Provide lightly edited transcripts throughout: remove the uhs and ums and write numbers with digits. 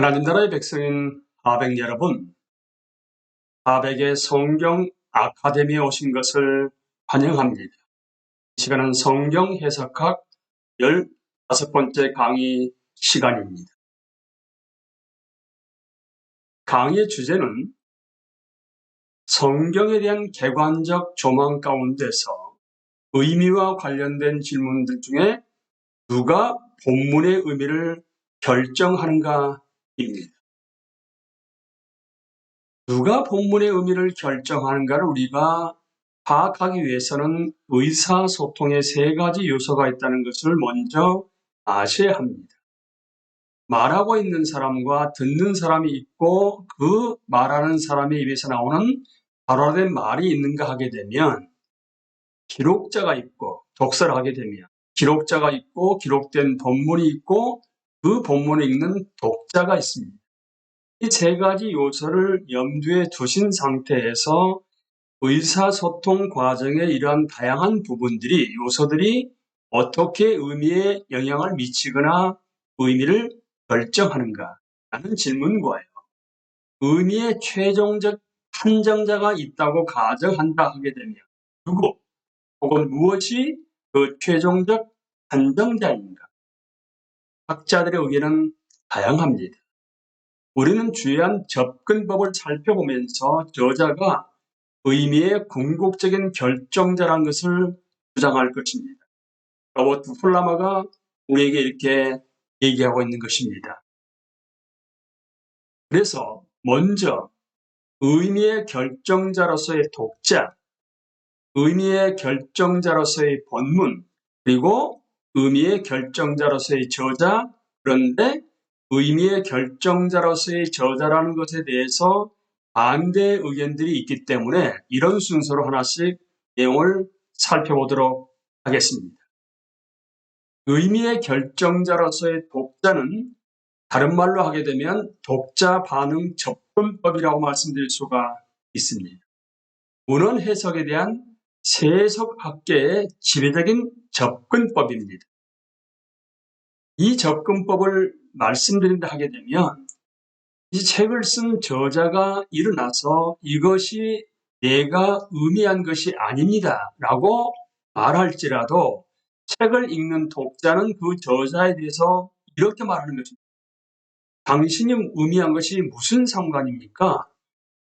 하나님 나라의 백성인 하백 여러분, 하백의 성경 아카데미에 오신 것을 환영합니다. 이 시간은 성경 해석학 15번째 강의 시간입니다. 강의의 주제는 성경에 대한 객관적 조망 가운데서 의미와 관련된 질문들 중에 누가 본문의 의미를 결정하는가입니다. 누가 본문의 의미를 결정하는가를 우리가 파악하기 위해서는 의사소통의 3가지 요소가 있다는 것을 먼저 아셔야 합니다. 말하고 있는 사람과 듣는 사람이 있고 그 말하는 사람의 입에서 나오는 발화된 말이 있는가 하게 되면 기록자가 있고 독서를 하게 되면 기록자가 있고 기록된 본문이 있고 그 본문을 읽는 독자가 있습니다. 이 3가지 요소를 염두에 두신 상태에서 의사소통 과정의 이러한 다양한 부분들이, 요소들이 어떻게 의미에 영향을 미치거나 의미를 결정하는가 하는 질문과요. 의미의 최종적 판정자가 있다고 가정한다 하게 되면 누구 혹은 무엇이 그 최종적 판정자인가? 학자들의 의견은 다양합니다. 우리는 주요한 접근법을 살펴보면서 저자가 의미의 궁극적인 결정자라는 것을 주장할 것입니다. 로버트 플라머가 우리에게 이렇게 얘기하고 있는 것입니다. 그래서 먼저 의미의 결정자로서의 독자, 의미의 결정자로서의 본문, 그리고 의미의 결정자로서의 저자, 그런데 의미의 결정자로서의 저자라는 것에 대해서 반대 의견들이 있기 때문에 이런 순서로 하나씩 내용을 살펴보도록 하겠습니다. 의미의 결정자로서의 독자는 다른 말로 하게 되면 독자 반응 접근법이라고 말씀드릴 수가 있습니다. 문헌 해석에 대한 세속학계의 지배적인 접근법입니다. 이 접근법을 말씀드린다 하게 되면 이 책을 쓴 저자가 일어나서 이것이 내가 의미한 것이 아닙니다 라고 말할지라도 책을 읽는 독자는 그 저자에 대해서 이렇게 말하는 것입니다. 당신이 의미한 것이 무슨 상관입니까?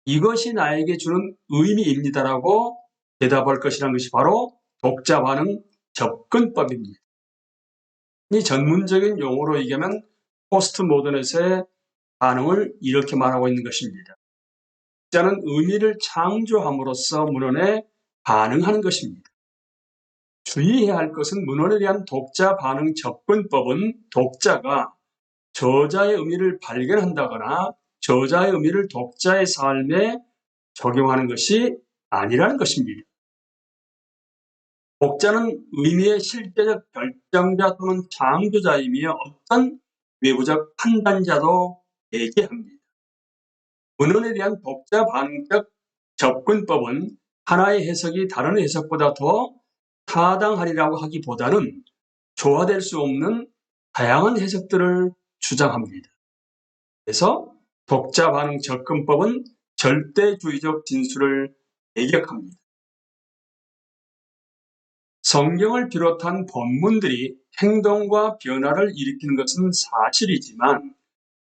이것이 나에게 주는 의미입니다라고 대답할 것이라는 것이 바로 독자 반응 접근법입니다. 이 전문적인 용어로 얘기하면 포스트 모더니즘의 반응을 이렇게 말하고 있는 것입니다. 독자는 의미를 창조함으로써 문헌에 반응하는 것입니다. 주의해야 할 것은 문헌에 대한 독자 반응 접근법은 독자가 저자의 의미를 발견한다거나 저자의 의미를 독자의 삶에 적용하는 것이 아니라는 것입니다. 독자는 의미의 실제적 결정자 또는 창조자이며 어떤 외부적 판단자도 배제합니다. 문헌에 대한 독자 반응적 접근법은 하나의 해석이 다른 해석보다 더 타당하리라고 하기보다는 조화될 수 없는 다양한 해석들을 주장합니다. 그래서 독자 반응 접근법은 절대주의적 진술을 배격합니다. 성경을 비롯한 본문들이 행동과 변화를 일으키는 것은 사실이지만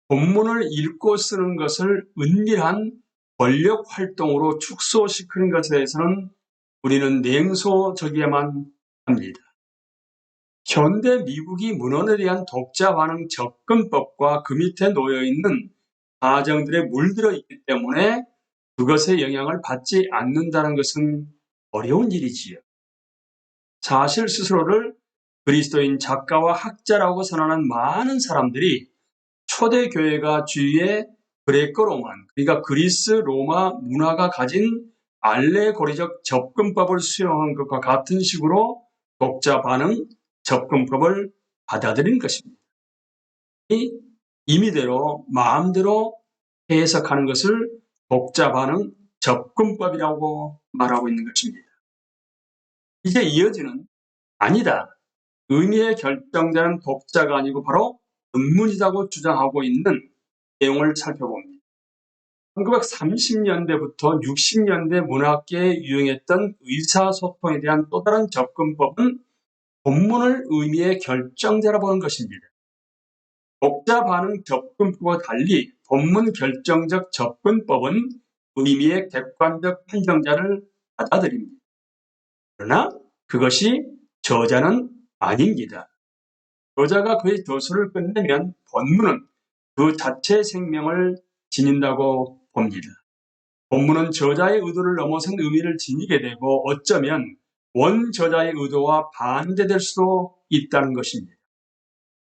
본문을 읽고 쓰는 것을 은밀한 권력 활동으로 축소시키는 것에 대해서는 우리는 냉소적이야만 합니다. 현대 미국이 문헌에 대한 독자 반응 접근법과 그 밑에 놓여있는 과정들에 물들어 있기 때문에 그것의 영향을 받지 않는다는 것은 어려운 일이지요. 사실 스스로를 그리스도인 작가와 학자라고 선언하는 많은 사람들이 초대교회가 주위에 그레코로만, 그러니까 그리스 로마 문화가 가진 알레고리적 접근법을 수용한 것과 같은 식으로 독자 반응 접근법을 받아들인 것입니다. 이 임의대로 마음대로 해석하는 것을 독자 반응 접근법이라고 말하고 있는 것입니다. 이제 이어지는 아니다. 의미의 결정자는 독자가 아니고 바로 본문이라고 주장하고 있는 내용을 살펴봅니다. 1930년대부터 60년대 문학계에 유행했던 의사소통에 대한 또 다른 접근법은 본문을 의미의 결정자라 보는 것입니다. 독자 반응 접근법과 달리 본문 결정적 접근법은 의미의 객관적 판정자를 받아들입니다. 그러나 그것이 저자는 아닙니다. 저자가 그의 저술을 끝내면 본문은 그 자체의 생명을 지닌다고 봅니다. 본문은 저자의 의도를 넘어선 의미를 지니게 되고 어쩌면 원저자의 의도와 반대될 수도 있다는 것입니다.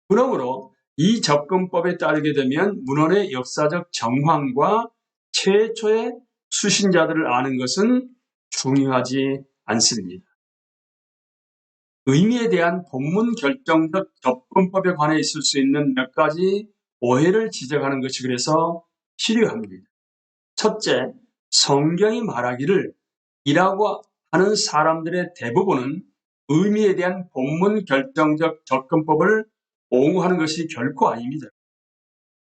그러므로 이 접근법에 따르게 되면 문헌의 역사적 정황과 최초의 수신자들을 아는 것은 중요하지 않습니다. 의미에 대한 본문 결정적 접근법에 관해 있을 수 있는 몇 가지 오해를 지적하는 것이 그래서 필요합니다. 첫째, 성경이 말하기를 이라고 하는 사람들의 대부분은 의미에 대한 본문 결정적 접근법을 옹호하는 것이 결코 아닙니다.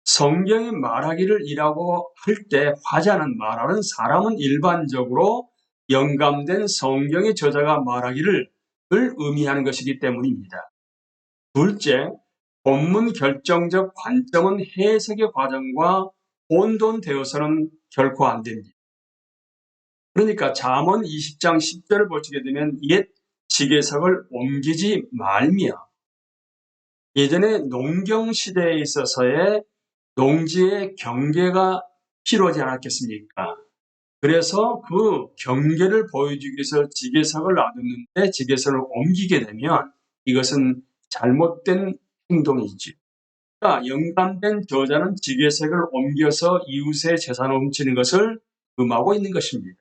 성경이 말하기를 이라고 할 때 화자는 말하는 사람은 일반적으로 영감된 성경의 저자가 말하기를 의미하는 것이기 때문입니다. 둘째, 본문 결정적 관점은 해석의 과정과 혼돈되어서는 결코 안 됩니다. 그러니까 잠언 20장 10절을 보시게 되면 옛 지게석을 옮기지 말며, 예전에 농경 시대에 있어서의 농지의 경계가 필요하지 않았겠습니까? 그래서 그 경계를 보여주기 위해서 지게석을 놔뒀는데 지게석을 옮기게 되면 이것은 잘못된 행동이지. 그러니까 영감된 저자는 지게석을 옮겨서 이웃의 재산을 훔치는 것을 금하고 있는 것입니다.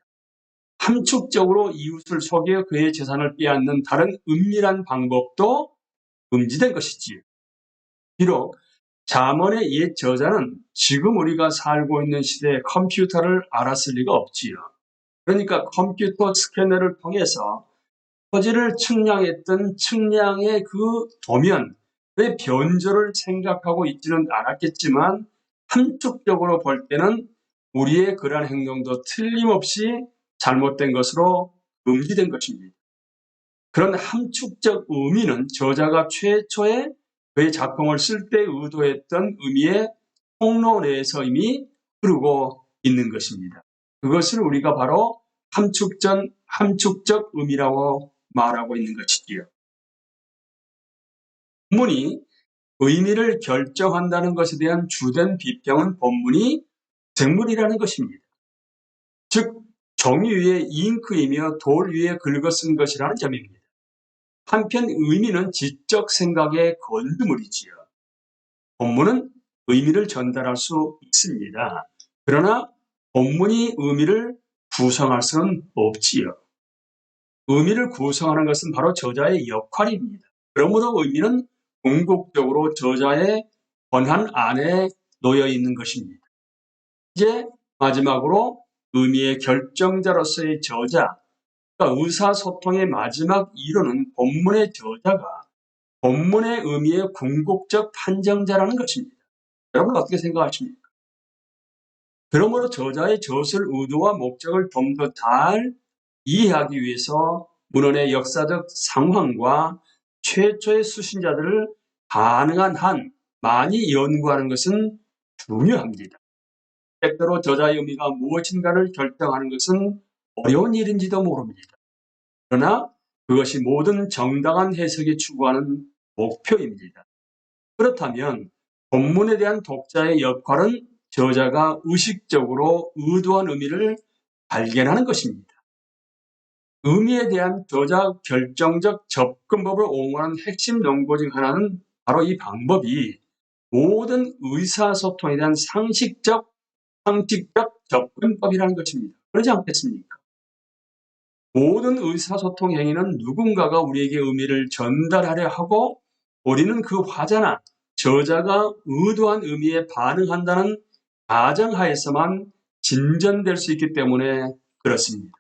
함축적으로 이웃을 속여 그의 재산을 빼앗는 다른 은밀한 방법도 금지된 것이지요. 비록 잠언의 옛 저자는 지금 우리가 살고 있는 시대의 컴퓨터를 알았을 리가 없지요. 그러니까 컴퓨터 스캐너를 통해서 토지를 측량했던 측량의 그 도면의 변조를 생각하고 있지는 않았겠지만 함축적으로 볼 때는 우리의 그러한 행동도 틀림없이 잘못된 것으로 금지된 것입니다. 그런 함축적 의미는 저자가 최초에 그의 작품을 쓸 때 의도했던 의미의 통로 내에서 이미 흐르고 있는 것입니다. 그것을 우리가 바로 함축적 의미라고 말하고 있는 것이지요. 본문이 의미를 결정한다는 것에 대한 주된 비평은 본문이 쟁물이라는 것입니다. 즉 종이 위에 잉크이며 돌 위에 긁어쓴 것이라는 점입니다. 한편 의미는 지적 생각의 건드물이지요. 본문은 의미를 전달할 수 있습니다. 그러나 본문이 의미를 구성할 수는 없지요. 의미를 구성하는 것은 바로 저자의 역할입니다. 그러므로 의미는 궁극적으로 저자의 권한 안에 놓여 있는 것입니다. 이제 마지막으로 의미의 결정자로서의 저자, 그러니까 의사소통의 마지막 이론은 본문의 저자가 본문의 의미의 궁극적 판정자라는 것입니다. 여러분 어떻게 생각하십니까? 그러므로 저자의 저술 의도와 목적을 좀 더 잘 이해하기 위해서 문헌의 역사적 상황과 최초의 수신자들을 가능한 한 많이 연구하는 것은 중요합니다. 때때로 저자의 의미가 무엇인가를 결정하는 것은 어려운 일인지도 모릅니다. 그러나 그것이 모든 정당한 해석이 추구하는 목표입니다. 그렇다면 본문에 대한 독자의 역할은 저자가 의식적으로 의도한 의미를 발견하는 것입니다. 의미에 대한 저자 결정적 접근법을 옹호하는 핵심 논고 중 하나는 바로 이 방법이 모든 의사소통에 대한 상식적 접근법이라는 것입니다. 그러지 않겠습니까? 모든 의사소통 행위는 누군가가 우리에게 의미를 전달하려 하고 우리는 그 화자나 저자가 의도한 의미에 반응한다는 가정하에서만 진전될 수 있기 때문에 그렇습니다.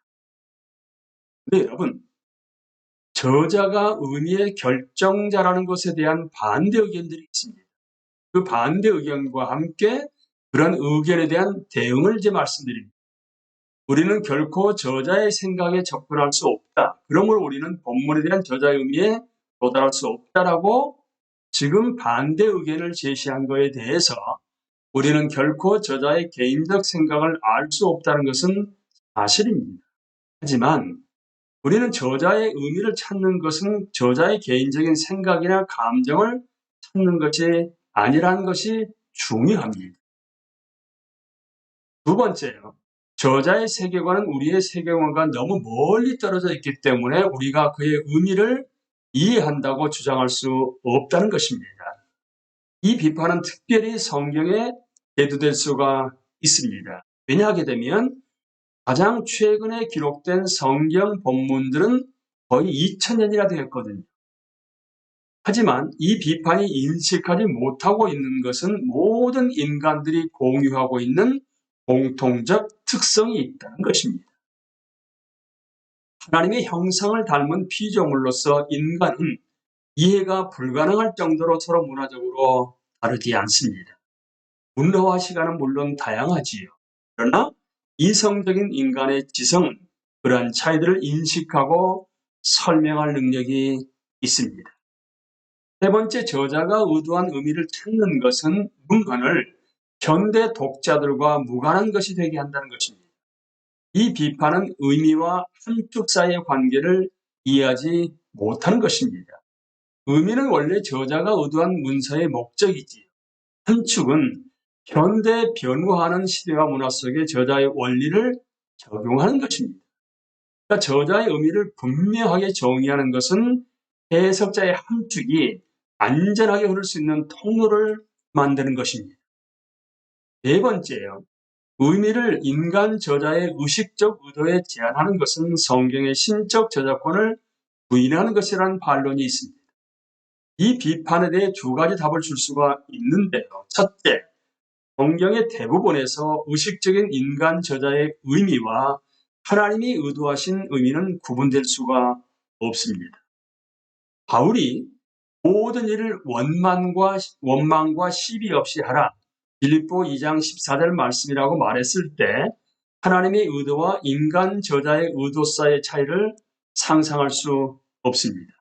네, 여러분, 저자가 의미의 결정자라는 것에 대한 반대 의견들이 있습니다. 그 반대 의견과 함께 그런 의견에 대한 대응을 이제 말씀드립니다. 우리는 결코 저자의 생각에 접근할 수 없다. 그러므로 우리는 본문에 대한 저자의 의미에 도달할 수 없다라고 지금 반대 의견을 제시한 것에 대해서 우리는 결코 저자의 개인적 생각을 알 수 없다는 것은 사실입니다. 하지만 우리는 저자의 의미를 찾는 것은 저자의 개인적인 생각이나 감정을 찾는 것이 아니라는 것이 중요합니다. 두 번째요. 저자의 세계관은 우리의 세계관과 너무 멀리 떨어져 있기 때문에 우리가 그의 의미를 이해한다고 주장할 수 없다는 것입니다. 이 비판은 특별히 성경에 대두될 수가 있습니다. 왜냐하게 되면 가장 최근에 기록된 성경 본문들은 거의 2000년이나 되었거든요. 하지만 이 비판이 인식하지 못하고 있는 것은 모든 인간들이 공유하고 있는 공통적 특성이 있다는 것입니다. 하나님의 형상을 닮은 피조물로서 인간은 이해가 불가능할 정도로 서로 문화적으로 다르지 않습니다. 문화와 시간은 물론 다양하지요. 그러나 이성적인 인간의 지성은 그러한 차이들을 인식하고 설명할 능력이 있습니다. 세 번째, 저자가 의도한 의미를 찾는 것은 문헌을 현대 독자들과 무관한 것이 되게 한다는 것입니다. 이 비판은 의미와 한쪽 사이의 관계를 이해하지 못하는 것입니다. 의미는 원래 저자가 의도한 문서의 목적이지요. 한축은 현대 변화하는 시대와 문화 속에 저자의 원리를 적용하는 것입니다. 그러니까 저자의 의미를 분명하게 정의하는 것은 해석자의 한축이 안전하게 흐를 수 있는 통로를 만드는 것입니다. 네 번째요. 의미를 인간 저자의 의식적 의도에 제한하는 것은 성경의 신적 저작권을 부인하는 것이라는 반론이 있습니다. 이 비판에 대해 두 가지 답을 줄 수가 있는데요. 첫째, 성경의 대부분에서 의식적인 인간 저자의 의미와 하나님이 의도하신 의미는 구분될 수가 없습니다. 바울이 모든 일을 원망과 시비 없이 하라. 빌립보 2장 14절 말씀이라고 말했을 때 하나님의 의도와 인간 저자의 의도 사이의 차이를 상상할 수 없습니다.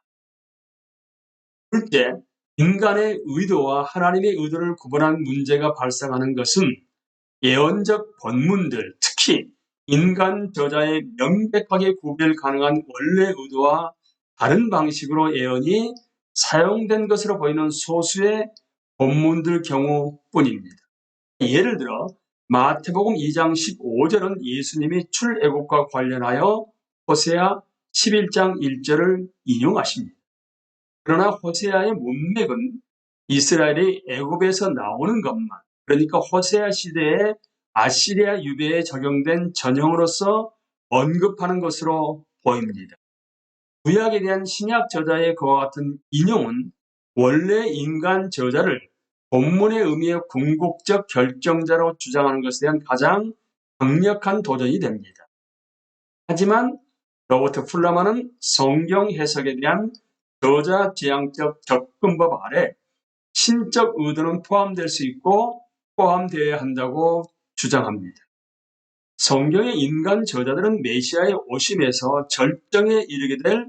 둘째, 인간의 의도와 하나님의 의도를 구분하는 문제가 발생하는 것은 예언적 본문들, 특히 인간 저자의 명백하게 구별 가능한 원래 의도와 다른 방식으로 예언이 사용된 것으로 보이는 소수의 본문들 경우뿐입니다. 예를 들어 마태복음 2장 15절은 예수님이 출애굽과 관련하여 호세아 11장 1절을 인용하십니다. 그러나 호세아의 문맥은 이스라엘이 애굽에서 나오는 것만, 그러니까 호세아 시대에 아시리아 유배에 적용된 전형으로서 언급하는 것으로 보입니다. 구약에 대한 신약 저자의 그와 같은 인용은 원래 인간 저자를 본문의 의미의 궁극적 결정자로 주장하는 것에 대한 가장 강력한 도전이 됩니다. 하지만 로버트 풀러만은 성경 해석에 대한 저자 지향적 접근법 아래 신적 의도는 포함될 수 있고 포함되어야 한다고 주장합니다. 성경의 인간 저자들은 메시아의 오심에서 절정에 이르게 될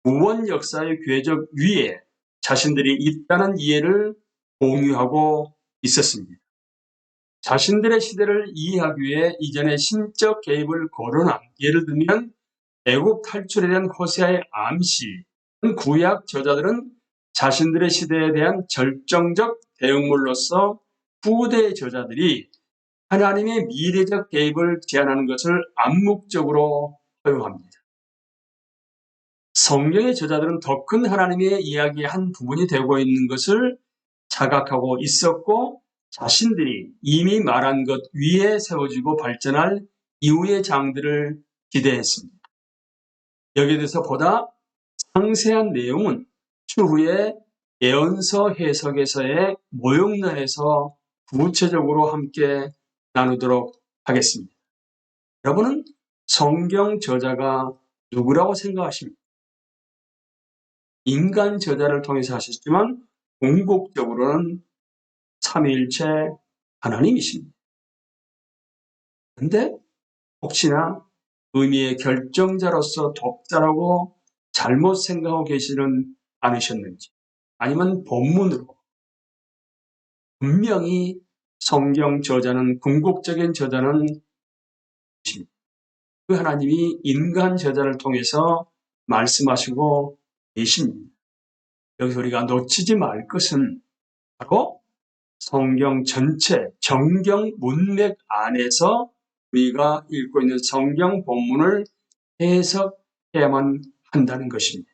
구원 역사의 궤적 위에 자신들이 있다는 이해를 공유하고 있었습니다. 자신들의 시대를 이해하기 위해 이전의 신적 개입을 거론한, 예를 들면 애국 탈출에 대한 호세아의 암시, 구약 저자들은 자신들의 시대에 대한 절정적 대응물로서 후대의 저자들이 하나님의 미래적 개입을 제한하는 것을 암묵적으로 허용합니다. 성경의 저자들은 더 큰 하나님의 이야기의 한 부분이 되고 있는 것을 자각하고 있었고 자신들이 이미 말한 것 위에 세워지고 발전할 이후의 장들을 기대했습니다. 여기에 대해서 보다 상세한 내용은 추후에 예언서 해석에서의 모형론에서 구체적으로 함께 나누도록 하겠습니다. 여러분은 성경 저자가 누구라고 생각하십니까? 인간 저자를 통해서 하셨지만 궁극적으로는 삼위일체 하나님이십니다. 근데 혹시나 의미의 결정자로서 독자라고 잘못 생각하고 계시는 않으셨는지, 아니면 본문으로 분명히 성경 저자는, 궁극적인 저자는 그 하나님이 인간 저자를 통해서 말씀하시고 계십니다. 여기서 우리가 놓치지 말 것은 바로 성경 전체, 정경 문맥 안에서 우리가 읽고 있는 성경 본문을 해석해야만 한다는 것입니다.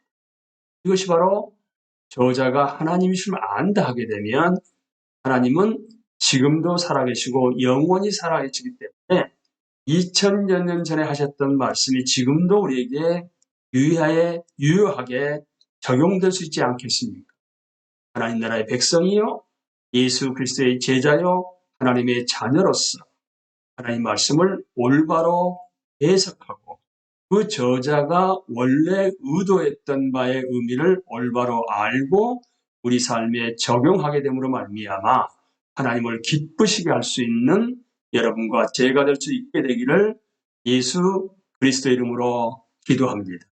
이것이 바로 저자가 하나님이심을 안다 하게 되면 하나님은 지금도 살아계시고 영원히 살아계시기 때문에 2000여 년 전에 하셨던 말씀이 지금도 우리에게 유효하게 적용될 수 있지 않겠습니까? 하나님 나라의 백성이요, 예수 그리스도의 제자요, 하나님의 자녀로서 하나님 말씀을 올바로 해석하고 그 저자가 원래 의도했던 바의 의미를 올바로 알고 우리 삶에 적용하게 됨으로 말미암아 하나님을 기쁘시게 할 수 있는 여러분과 제가 될 수 있게 되기를 예수 그리스도 이름으로 기도합니다.